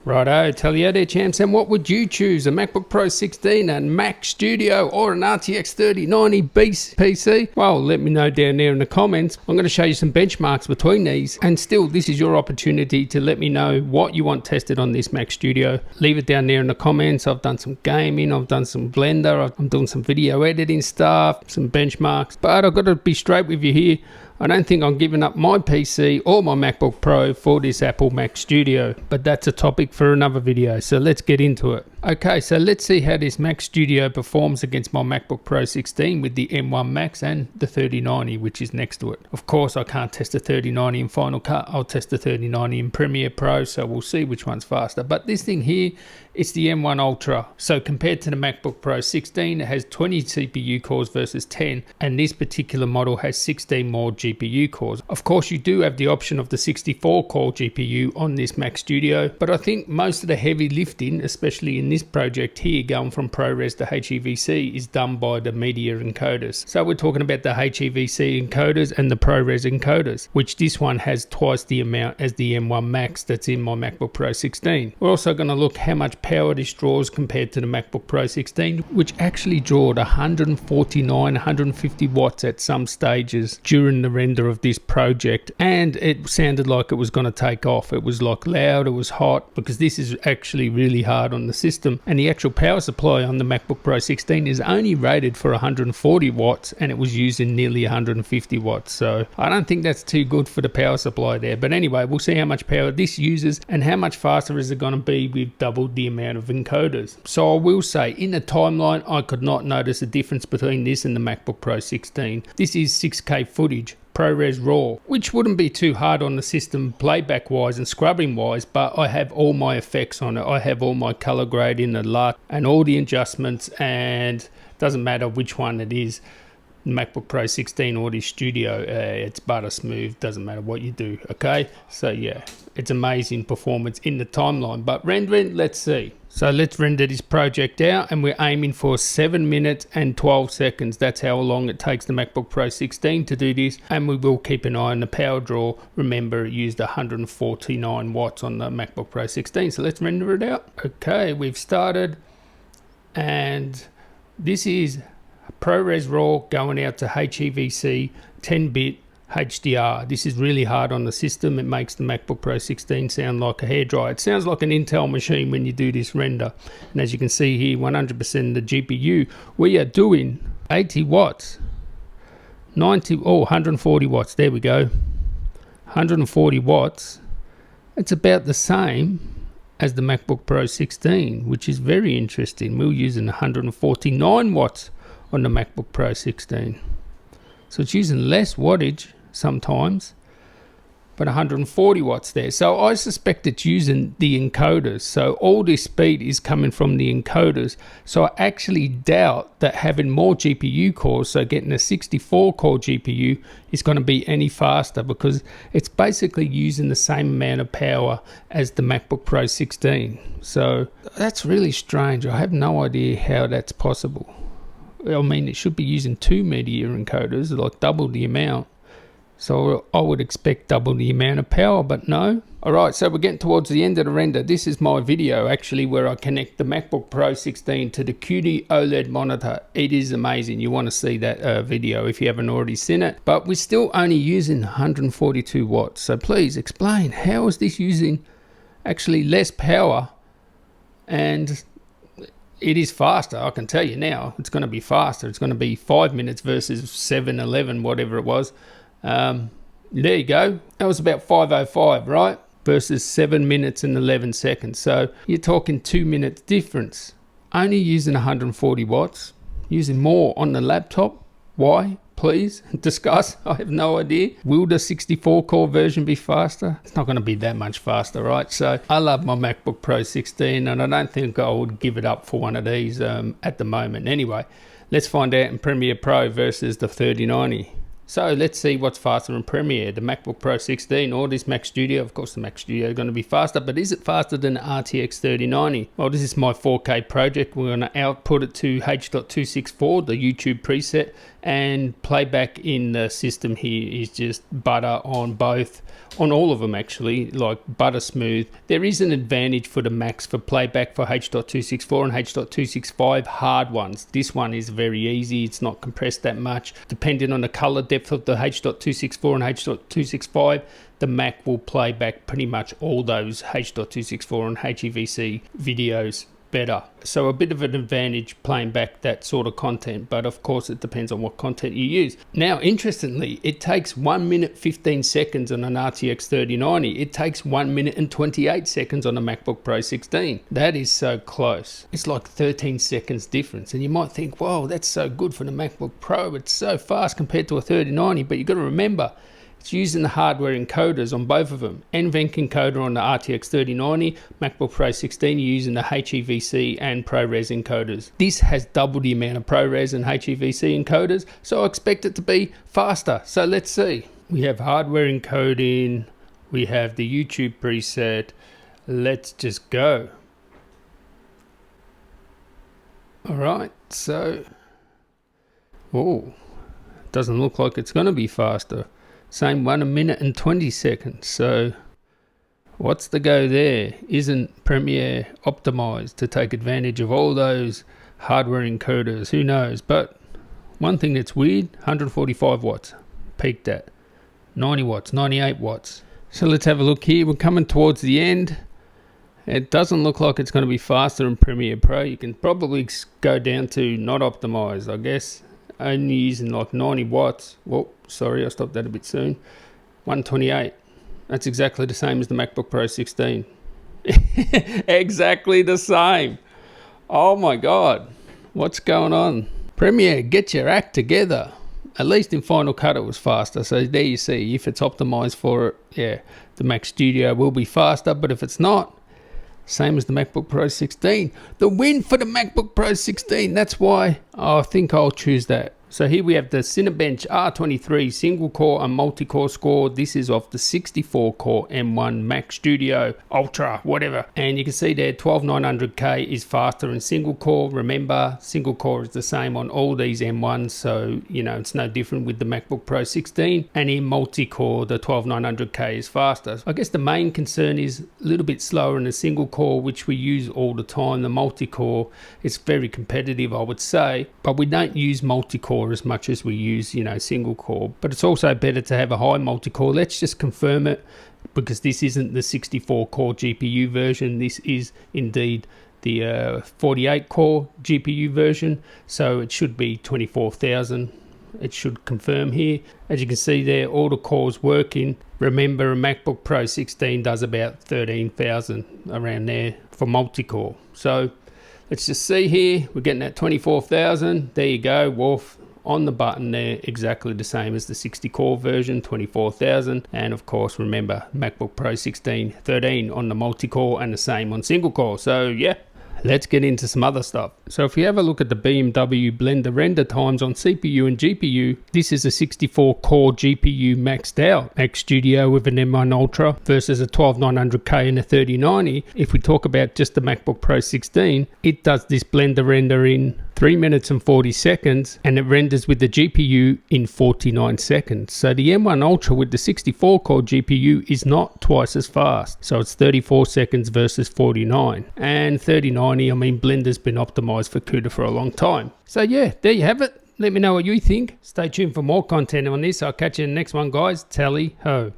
Righto, tell you there champs, and what would you choose? A MacBook Pro 16, a Mac Studio, or an RTX 3090 PC? Well, let me know down there in the comments. I'm going to show you some benchmarks between these, and still this is your opportunity to let me know what you want tested on this Mac Studio. Leave it down there in the comments. I've done some gaming, I've done some Blender, I'm doing some video editing stuff, some benchmarks, but I've got to be straight with you here. I don't think I'm giving up my PC or my MacBook Pro for this Apple Mac Studio, but that's a topic for another video, so let's get into it. Okay, so let's see how this Mac Studio performs against my MacBook Pro 16 with the M1 Max and the 3090, which is next to it. Of course, I can't test the 3090 in Final Cut. I'll test the 3090 in Premiere Pro, so we'll see which one's faster. But this thing here, it's the M1 Ultra. So compared to the MacBook Pro 16, it has 20 CPU cores versus 10, and this particular model has 16 more GPU cores. Of course, you do have the option of the 64 core GPU on this Mac Studio, but I think most of the heavy lifting, especially in this project here, going from ProRes to HEVC, is done by the media encoders. So we're talking about the HEVC encoders and the ProRes encoders, which this one has twice the amount as the M1 Max that's in my MacBook Pro 16. We're also going to look how much power this draws compared to the MacBook Pro 16, which actually drawed 150 watts at some stages during the render of this project, and it sounded like it was going to take off. It was like loud, it was hot, because this is actually really hard on the system, and the actual power supply on the MacBook Pro 16 is only rated for 140 watts, and it was using nearly 150 watts, so I don't think that's too good for the power supply there. But anyway, we'll see how much power this uses and how much faster is it going to be with double the amount of encoders. So I will say, in the timeline, I could not notice a difference between this and the MacBook Pro 16. This is 6K footage, ProRes RAW, which wouldn't be too hard on the system playback wise and scrubbing wise, but I have all my effects on it. I have all my color grading, the LUT, and all the adjustments, and doesn't matter which one it is, MacBook Pro 16 or the Studio, it's butter smooth, doesn't matter what you do. Okay, so yeah, it's amazing performance in the timeline. But rendering, let's see. So let's render this project out, and we're aiming for 7 minutes and 12 seconds. That's how long it takes the MacBook Pro 16 to do this, and we will keep an eye on the power draw. Remember, it used 149 watts on the MacBook Pro 16. So let's render it out. Okay, we've started, and this is ProRes RAW going out to HEVC 10-bit HDR. This is really hard on the system. It makes the MacBook Pro 16 sound like a hairdryer. It sounds like an Intel machine when you do this render. And as you can see here, 100% the GPU, we are doing 80 watts, 140 watts. There we go. 140 watts. It's about the same as the MacBook Pro 16, which is very interesting. We're using 149 watts on the MacBook Pro 16. So it's using less wattage sometimes, but 140 watts there. So I suspect it's using the encoders. So all this speed is coming from the encoders. So I actually doubt that having more GPU cores, so getting a 64 core GPU, is going to be any faster, because it's basically using the same amount of power as the MacBook Pro 16. So that's really strange. I have no idea how that's possible. I mean, it should be using 2 media encoders, like double the amount. So I would expect double the amount of power, but no. Alright, so we're getting towards the end of the render. This is my video actually where I connect the MacBook Pro 16 to the QD OLED monitor. It is amazing. You want to see that video if you haven't already seen it. But we're still only using 142 watts. So please explain, how is this using actually less power, and it is faster? I can tell you now, it's going to be faster. It's going to be 5 minutes versus 7:11, whatever it was. There you go. That was about 5:05, right? Versus 7 minutes and 11 seconds. So you're talking 2 minutes difference. Only using 140 watts. Using more on the laptop. Why? Please discuss. I have no idea. Will the 64 core version be faster? It's not going to be that much faster, right? So I love my MacBook Pro 16, and I don't think I would give it up for one of these at the moment. Anyway, let's find out in Premiere Pro versus the 3090. So let's see what's faster in Premiere, the MacBook Pro 16 or this Mac Studio. Of course the Mac Studio is going to be faster, but is it faster than the RTX 3090? Well, this is my 4K project. We're going to output it to H.264, the YouTube preset, and playback in the system here is just butter on both, on all of them actually, like butter smooth. There is an advantage for the Macs for playback for H.264 and H.265 hard ones. This one is very easy, it's not compressed that much. Depending on the color depth of the H.264 and H.265, the Mac will play back pretty much all those H.264 and HEVC videos better. So a bit of an advantage playing back that sort of content, but of course it depends on what content you use. Now interestingly, it takes 1 minute 15 seconds on an RTX 3090. It takes 1 minute and 28 seconds on a MacBook Pro 16. That is so close. It's like 13 seconds difference, and you might think, whoa, that's so good for the MacBook Pro, it's so fast compared to a 3090, but you got to remember, it's using the hardware encoders on both of them. NVENC encoder on the RTX 3090, MacBook Pro 16, you're using the HEVC and ProRes encoders. This has double the amount of ProRes and HEVC encoders, so I expect it to be faster. So let's see. We have hardware encoding, we have the YouTube preset. Let's just go. Alright, so, oh, doesn't look like it's going to be faster. Same 1 minute and 20 seconds. So what's the go there? Isn't Premiere optimized to take advantage of all those hardware encoders? Who knows? But one thing that's weird, 145 watts peaked at, 90 watts, 98 watts. So let's have a look here. We're coming towards the end. It doesn't look like it's going to be faster in Premiere Pro. You can probably go down to not optimized, I guess. Only using like 90 watts. Whoa, sorry, I stopped that a bit soon. 128. That's exactly the same as the MacBook Pro 16. Exactly the same. Oh my God. What's going on? Premiere, get your act together. At least in Final Cut it was faster. So there you see, if it's optimized for it, yeah, the Mac Studio will be faster. But if it's not, same as the MacBook Pro 16. The win for the MacBook Pro 16. That's why I think I'll choose that. So here we have the Cinebench R23 single core and multi-core score. This is off the 64 core M1 Mac Studio Ultra, whatever. And you can see there 12900K is faster in single core. Remember, single core is the same on all these M1s. So, you know, it's no different with the MacBook Pro 16. And in multi-core, the 12900K is faster. I guess the main concern is a little bit slower in the single core, which we use all the time. The multi-core is very competitive, I would say, but we don't use multi-core as much as we use, you know, single core. But it's also better to have a high multi-core. Let's just confirm it, because this isn't the 64 core GPU version. This is indeed the 48 core GPU version, so it should be 24,000. It should confirm here. As you can see there, all the cores working. Remember, a MacBook Pro 16 does about 13,000 around there for multi-core. So let's just see here, we're getting that 24,000. There you go, Wolf on the button there, exactly the same as the 60 core version, 24,000. And of course, remember, MacBook Pro 16, 13 on the multi-core and the same on single core. So yeah, let's get into some other stuff. So if you have a look at the BMW Blender render times on CPU and GPU, this is a 64 core GPU maxed out Mac Studio with an M1 Ultra versus a 12900K and a 3090. If we talk about just the MacBook Pro 16, it does this Blender render in 3 minutes and 40 seconds, and it renders with the GPU in 49 seconds. So the M1 Ultra with the 64 core GPU is not twice as fast. So it's 34 seconds versus 49. And 3090, I mean, Blender's been optimized for CUDA for a long time. So yeah, there you have it. Let me know what you think. Stay tuned for more content on this. I'll catch you in the next one, guys. Tally ho.